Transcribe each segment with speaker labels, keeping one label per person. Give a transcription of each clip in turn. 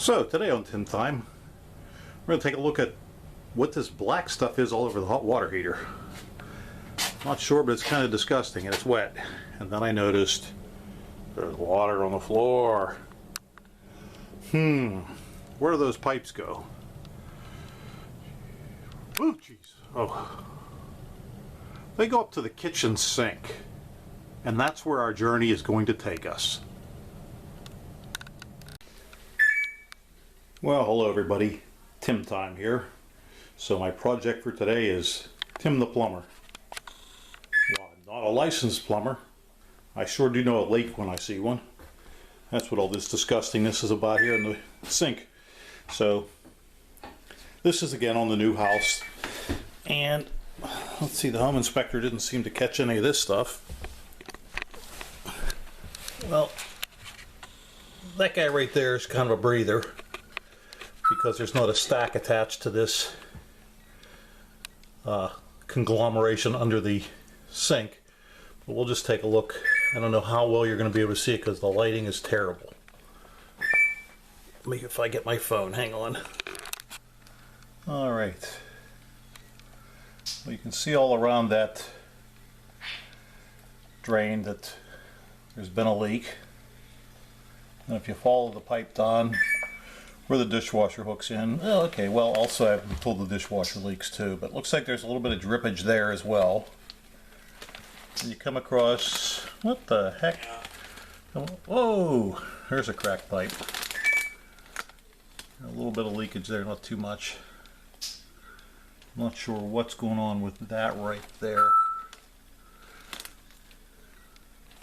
Speaker 1: So today on Tim Time, we're going to take a look at what this black stuff is all over the hot water heater. Not sure, but it's kind of disgusting and it's wet. And then I noticed there's water on the floor. Where do those pipes go? Oh, jeez. Oh. They go up to the kitchen sink. And that's where our journey is going to take us. Well, hello everybody. Tim Time here. So my project for today is Tim the Plumber. Well, I'm not a licensed plumber. I sure do know a leak when I see one. That's what all this disgustingness is about here in the sink. So this is again on the new house. And let's see, the home inspector didn't seem to catch any of this stuff. Well, that guy right there is kind of a breather, because there's not a stack attached to this conglomeration under the sink. But we'll just take a look. I don't know how well you're going to be able to see it because the lighting is terrible. Let me, if I get my phone, hang on. Alright. Well, you can see all around that drain that there's been a leak. And if you follow the pipe down where the dishwasher hooks in, oh, okay, well, also I've been told the dishwasher leaks too, but it looks like there's a little bit of drippage there as well. And you come across, what the heck? Whoa, there's a cracked pipe. A little bit of leakage there, not too much. I'm not sure what's going on with that right there.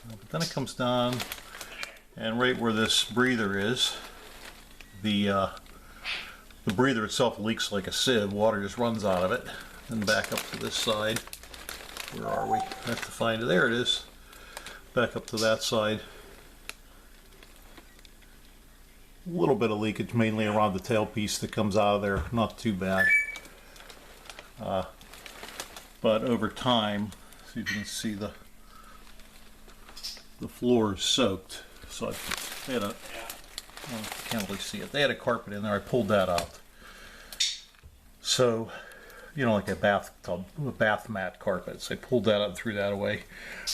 Speaker 1: But then it comes down, and right where this breather is, the breather itself leaks like a sieve. Water just runs out of it. Then back up to this side. Where are we? I have to find it. There it is. Back up to that side. A little bit of leakage, mainly around the tailpiece that comes out of there. Not too bad. But over time, so you can see the floor is soaked. So I had a, well, I can't really see it. They had a carpet in there. I pulled that out. So, you know, like a bathtub, a bath mat carpet. So I pulled that out and threw that away.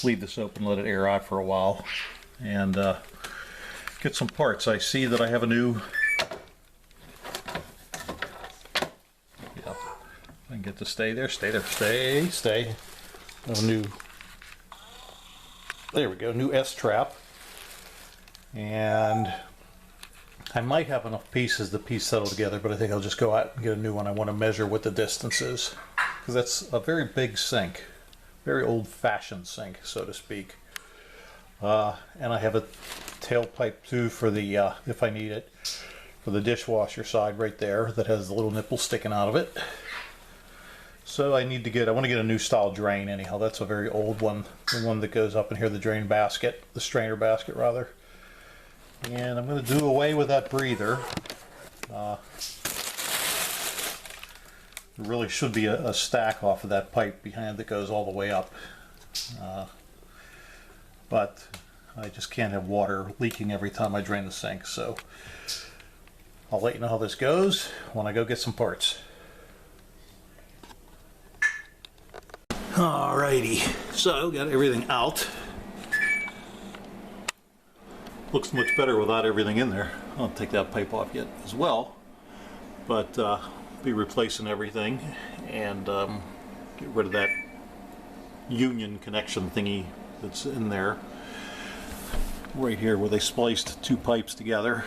Speaker 1: Leave this open, let it air out for a while, and get some parts. I see that I have a new. Yep. I can get to stay there. Stay there. Stay. Stay. A new. There we go. New S-trap. And I might have enough pieces to piece settle together, but I think I'll just go out and get a new one. I want to measure what the distance is, because that's a very big sink, very old-fashioned sink, so to speak. And I have a tailpipe too for the, if I need it, for the dishwasher side right there that has the little nipple sticking out of it. So I want to get a new style drain anyhow. That's a very old one, the one that goes up in here, the drain basket, the strainer basket rather. And I'm going to do away with that breather. There really should be a stack off of that pipe behind that goes all the way up. But I just can't have water leaking every time I drain the sink. So I'll let you know how this goes when I go get some parts. Alrighty, so got everything out. Looks much better without everything in there. I'll take that pipe off yet as well, but be replacing everything and get rid of that union connection thingy that's in there right here where they spliced two pipes together.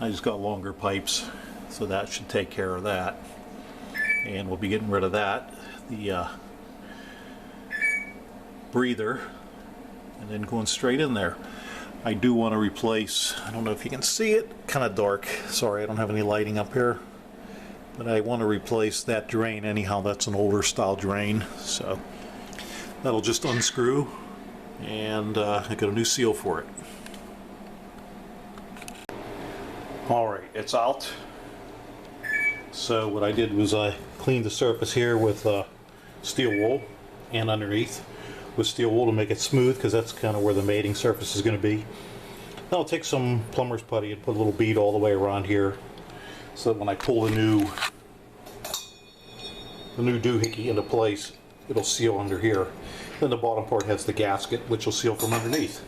Speaker 1: I just got longer pipes, so that should take care of that, and we'll be getting rid of that, the breather, and then going straight in there. I do want to replace, I don't know if you can see it, kind of dark, sorry I don't have any lighting up here, but I want to replace that drain anyhow. That's an older style drain, so that'll just unscrew, and I got a new seal for it. Alright, it's out. So what I did was I cleaned the surface here with steel wool, and underneath with steel wool to make it smooth, because that's kind of where the mating surface is going to be. Then I'll take some plumber's putty and put a little bead all the way around here, so that when I pull the new doohickey into place, it'll seal under here. Then the bottom part has the gasket, which will seal from underneath.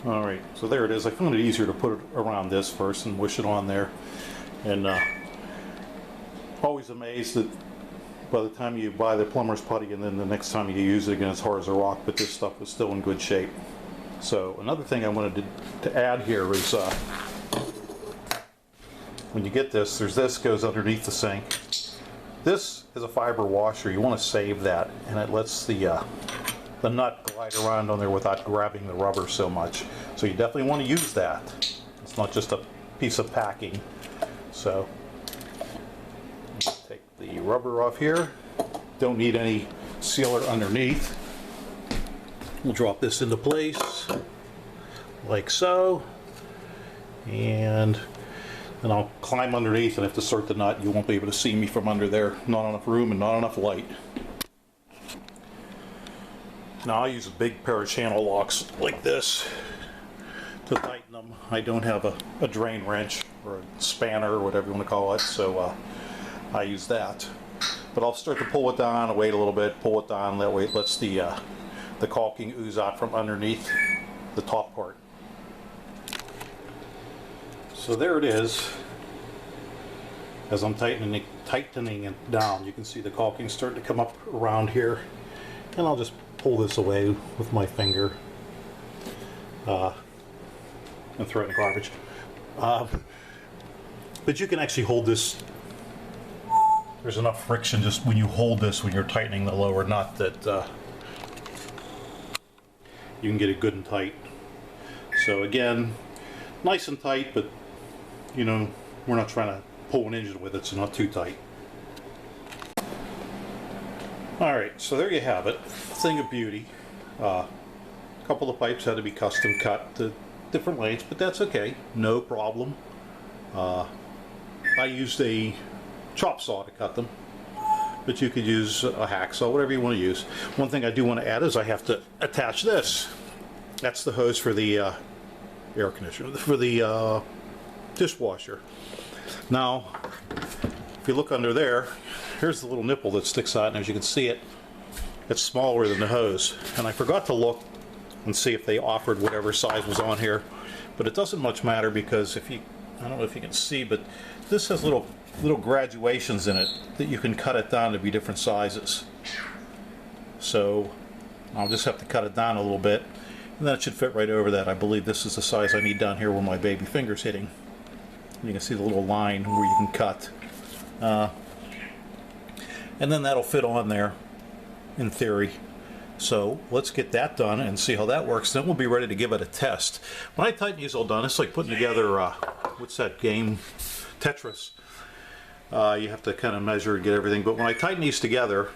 Speaker 1: Alright, so there it is. I found it easier to put it around this first and wish it on there. And always amazed that by the time you buy the plumber's putty and then the next time you use it again, it's hard as a rock, but this stuff is still in good shape. So another thing I wanted to add here is when you get this, there's this goes underneath the sink. This is a fiber washer. You want to save that, and it lets the nut glide around on there without grabbing the rubber so much. So you definitely want to use that. It's not just a piece of packing. So take the rubber off here. Don't need any sealer underneath. We'll drop this into place like so, and then I'll climb underneath, and if to insert the nut, you won't be able to see me from under there. Not enough room and not enough light. Now I'll use a big pair of channel locks like this to tighten them. I don't have a drain wrench or a spanner or whatever you want to call it, so I use that. But I'll start to pull it down, wait a little bit, pull it down, that way it lets the caulking ooze out from underneath the top part. So there it is. As I'm tightening it down, you can see the caulking starting to come up around here. And I'll just pull this away with my finger and throw it in the garbage. But you can actually hold this. There's enough friction just when you hold this when you're tightening the lower nut that you can get it good and tight. So again, nice and tight, but you know, we're not trying to pull an engine with it, so not too tight. Alright, so there you have it. Thing of beauty. A couple of pipes had to be custom cut to different lengths, but that's okay. No problem. I used a chop saw to cut them, but you could use a hacksaw, whatever you want to use. One thing I do want to add is I have to attach this. That's the hose for the air conditioner, for the dishwasher. Now, if you look under there, here's the little nipple that sticks out, and as you can see it's smaller than the hose. And I forgot to look and see if they offered whatever size was on here, but it doesn't much matter because I don't know if you can see, but this has little graduations in it that you can cut it down to be different sizes. So I'll just have to cut it down a little bit, and then it should fit right over that. I believe this is the size I need down here where my baby finger's hitting. You can see the little line where you can cut. And then that'll fit on there in theory. So let's get that done and see how that works. Then we'll be ready to give it a test. When I tighten these all done, it's like putting together, what's that game? Tetris. You have to kind of measure and get everything. But when I tighten these together,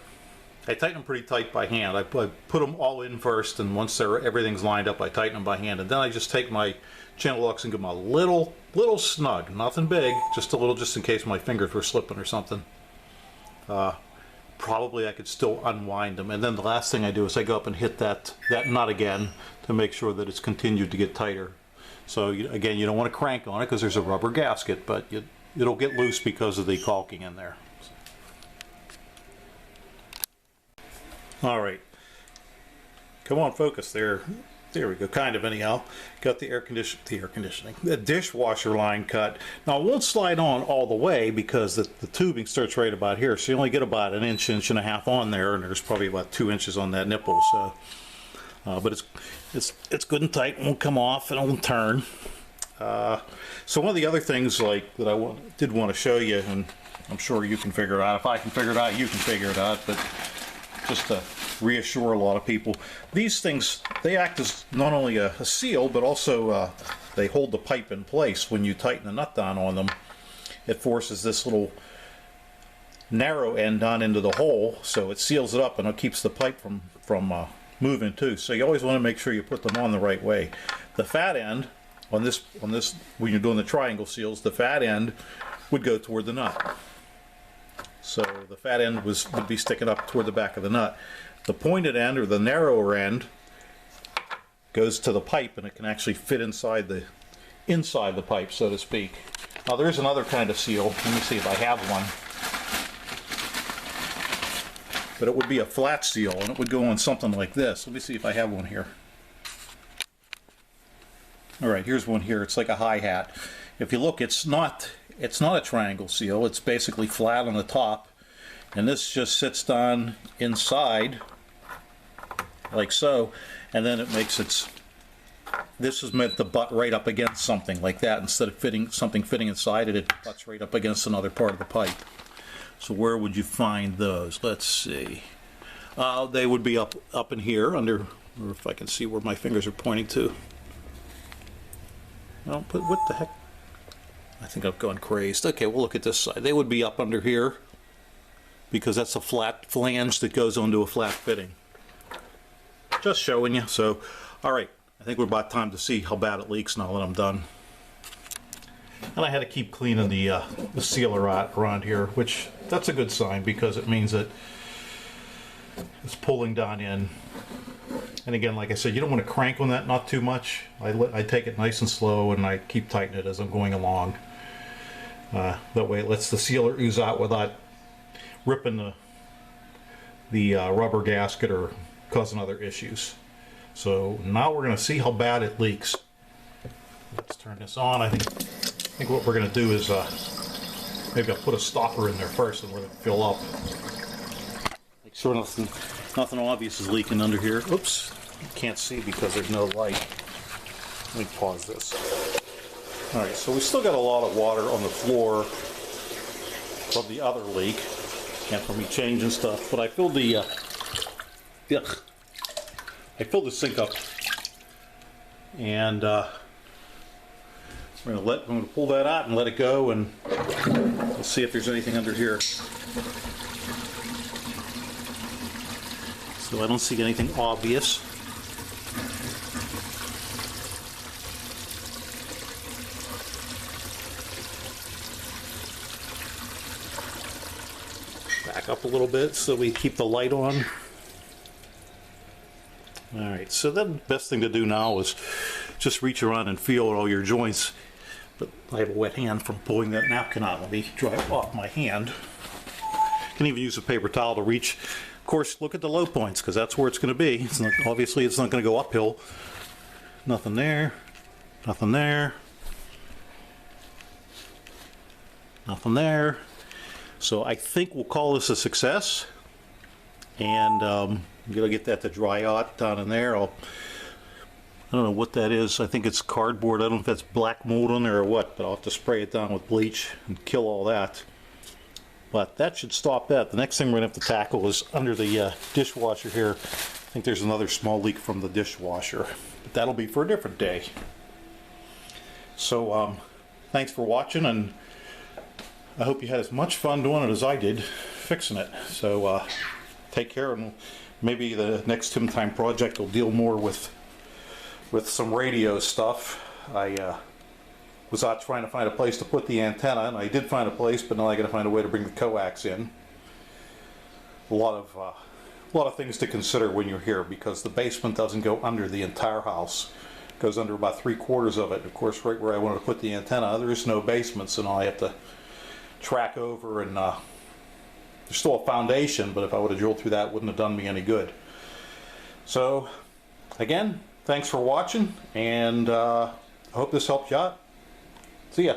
Speaker 1: I tighten them pretty tight by hand. I put them all in first, and once everything's lined up, I tighten them by hand. And then I just take my channel locks and give them a little snug. Nothing big, just a little, just in case my fingers were slipping or something. Probably I could still unwind them. And then the last thing I do is I go up and hit that nut again to make sure that it's continued to get tighter. So again, you don't want to crank on it because there's a rubber gasket, but it'll get loose because of the caulking in there. All right, come on, focus there. There we go, kind of anyhow. Got the the dishwasher line cut. Now it won't slide on all the way because the tubing starts right about here, so you only get about an inch and a half on there, and there's probably about 2 inches on that nipple. So, but it's good and tight, and won't come off, and it won't turn. So one of the other things like that I did want to show you, and I'm sure you can figure it out. If I can figure it out, you can figure it out. But just to reassure a lot of people, these things, they act as not only a seal, but also they hold the pipe in place. When you tighten the nut down on them, it forces this little narrow end down into the hole, so it seals it up and it keeps the pipe from moving too. So you always want to make sure you put them on the right way. The fat end on this when you're doing the triangle seals, the fat end would go toward the nut. So the fat end would be sticking up toward the back of the nut. The pointed end, or the narrower end, goes to the pipe, and it can actually fit inside the pipe, so to speak. Now there is another kind of seal. Let me see if I have one. But it would be a flat seal, and it would go on something like this. Let me see if I have one here. Alright, here's one here. It's like a hi-hat. If you look, it's not a triangle seal. It's basically flat on the top, and this just sits down inside like so, and then it makes this is meant to butt right up against something like that. Instead of fitting inside it, it butts right up against another part of the pipe. So where would you find those? Let's see. They would be up in here under, or if I can see where my fingers are pointing to. Oh, but what the heck? I think I've gone crazed. Okay, we'll look at this side. They would be up under here because that's a flat flange that goes onto a flat fitting. Just showing you. So, alright, I think we're about time to see how bad it leaks now that I'm done. And I had to keep cleaning the sealer out around here, which that's a good sign because it means that it's pulling down in. And again, like I said, you don't want to crank on that, not too much. I take it nice and slow, and I keep tightening it as I'm going along. That way it lets the sealer ooze out without ripping the rubber gasket or causing other issues. So now we're going to see how bad it leaks. Let's turn this on. I think what we're going to do is maybe I'll put a stopper in there first and let it fill up. Make sure nothing obvious is leaking under here. Oops, you can't see because there's no light. Let me pause this. Alright, so we still got a lot of water on the floor from the other leak and from me changing stuff, but I filled the sink up, and I'm going to pull that out and let it go, and we'll see if there's anything under here. So I don't see anything obvious. Back up a little bit so we keep the light on. Alright, so the best thing to do now is just reach around and feel at all your joints. But I have a wet hand from pulling that napkin out. Let me dry it off my hand. You can even use a paper towel to reach. Of course, look at the low points, because that's where it's going to be. Obviously, it's not going to go uphill. Nothing there. Nothing there. Nothing there. So I think we'll call this a success. And I'm going to get that to dry out down in there. I don't know what that is. I think it's cardboard. I don't know if that's black mold on there or what, but I'll have to spray it down with bleach and kill all that. But that should stop that. The next thing we're going to have to tackle is under the dishwasher here. I think there's another small leak from the dishwasher. But that'll be for a different day. So thanks for watching, and I hope you had as much fun doing it as I did fixing it. So take care, and maybe the next Tim Time project will deal more with some radio stuff. I was out trying to find a place to put the antenna, and I did find a place, but now I got to find a way to bring the coax in. A lot of things to consider when you're here, because the basement doesn't go under the entire house. It goes under about 3/4 of it. Of course, right where I wanted to put the antenna, there is no basement, so now I have to track over, and there's still a foundation, but if I would have drilled through that, it wouldn't have done me any good. So again, thanks for watching, and I hope this helped you out. See ya.